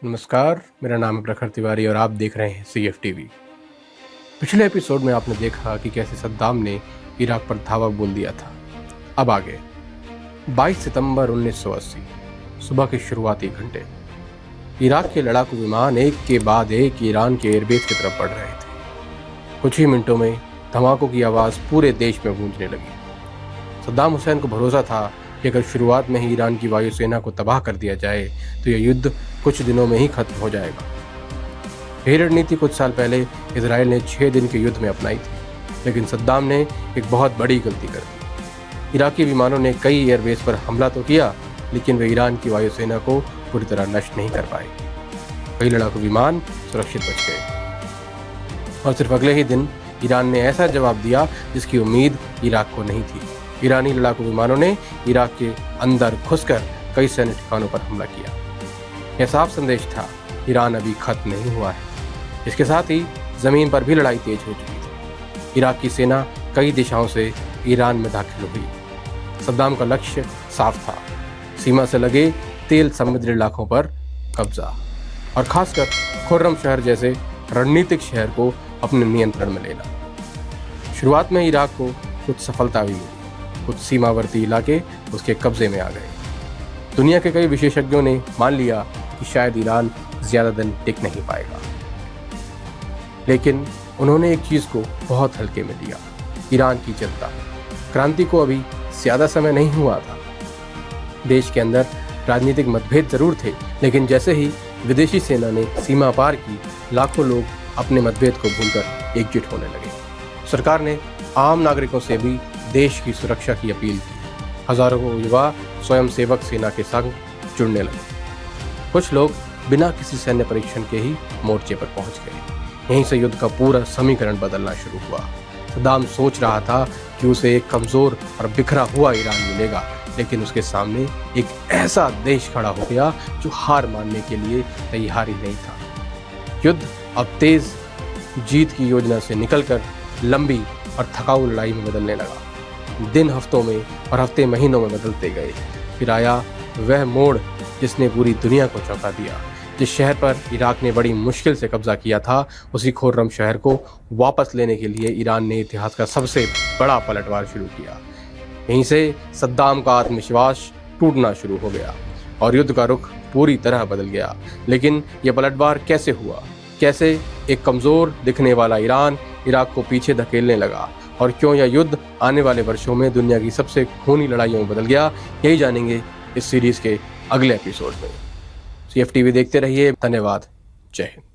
नमस्कार, मेरा नाम है प्रखर तिवारी और आप देख रहे हैं CFTV। पिछले एपिसोड में आपने देखा कि कैसे सद्दाम ने इराक पर धावा बोल दिया था। अब आगे 22 सितंबर 1980 सुबह के शुरुआती घंटे इराक के लड़ाकू विमान एक के बाद एक ईरान के एयरबेस की तरफ बढ़ रहे थे। कुछ ही मिनटों में धमाकों की आवाज़ पूरे देश में गूंजने लगी। सद्दाम हुसैन को भरोसा था कि अगर शुरुआत में ही ईरान की वायुसेना को तबाह कर दिया जाए तो यह युद्ध कुछ दिनों में ही खत्म हो जाएगा। यही रणनीति कुछ साल पहले इजराइल ने 6 दिन के युद्ध में अपनाई थी, लेकिन सद्दाम ने एक बहुत बड़ी गलती कर दी। इराकी विमानों ने कई एयरबेस पर हमला तो किया, लेकिन वे ईरान की वायुसेना को पूरी तरह नष्ट नहीं कर पाए। कई लड़ाकू विमान सुरक्षित बच गए और सिर्फ अगले ही दिन ईरान ने ऐसा जवाब दिया जिसकी उम्मीद इराक को नहीं थी। ईरानी लड़ाकू विमानों ने इराक के अंदर घुसकर कई सैन्य ठिकानों पर हमला किया। यह साफ संदेश था, ईरान अभी खत्म नहीं हुआ है। इसके साथ ही जमीन पर भी लड़ाई तेज हो चुकी थी। इराक की सेना कई दिशाओं से ईरान में दाखिल हुई। सद्दाम का लक्ष्य साफ था, सीमा से लगे तेल समृद्ध इलाकों पर कब्जा और खासकर खुर्रम शहर जैसे रणनीतिक शहर को अपने नियंत्रण में लेना। शुरुआत में इराक को कुछ सफलता भी मिली, कुछ सीमावर्ती इलाके उसके कब्जे में आ गए। दुनिया के कई विशेषज्ञों ने मान लिया कि शायद ईरान ज्यादा दिन टिक नहीं पाएगा, लेकिन उन्होंने एक चीज को बहुत हल्के में लिया, ईरान की जनता। क्रांति को अभी ज्यादा समय नहीं हुआ था। देश के अंदर राजनीतिक मतभेद जरूर थे, लेकिन जैसे ही विदेशी सेना ने सीमा पार की, लाखों लोग अपने मतभेद को भूलकर एकजुट होने लगे। सरकार ने आम नागरिकों से भी देश की सुरक्षा की अपील की। हजारों युवा स्वयं सेवक सेना के संग जुड़ने लगे। कुछ लोग बिना किसी सैन्य परीक्षण के ही मोर्चे पर पहुंच गए। यहीं से युद्ध का पूरा समीकरण बदलना शुरू हुआ। सद्दाम सोच रहा था कि उसे एक कमजोर और बिखरा हुआ ईरान मिलेगा, लेकिन उसके सामने एक ऐसा देश खड़ा हो गया जो हार मानने के लिए तैयार ही नहीं था। युद्ध अब तेज जीत की योजना से निकलकर लंबी और थकाऊ लड़ाई में बदलने लगा। दिन हफ्तों में और हफ्ते महीनों में बदलते गए। फिर आया वह मोड़ जिसने पूरी दुनिया को चौंका दिया। जिस शहर पर इराक ने बड़ी मुश्किल से कब्जा किया था, उसी खुर्रम शहर को वापस लेने के लिए ईरान ने इतिहास का सबसे बड़ा पलटवार शुरू किया। यहीं से सद्दाम का आत्मविश्वास टूटना शुरू हो गया और युद्ध का रुख पूरी तरह बदल गया। लेकिन यह पलटवार कैसे हुआ? कैसे एक कमजोर दिखने वाला ईरान इराक को पीछे धकेलने लगा, और क्यों यह युद्ध आने वाले वर्षों में दुनिया की सबसे खूनी लड़ाइयों में बदल गया? यही जानेंगे इस सीरीज के अगले एपिसोड में। CFTV देखते रहिए। धन्यवाद। जय हिंद।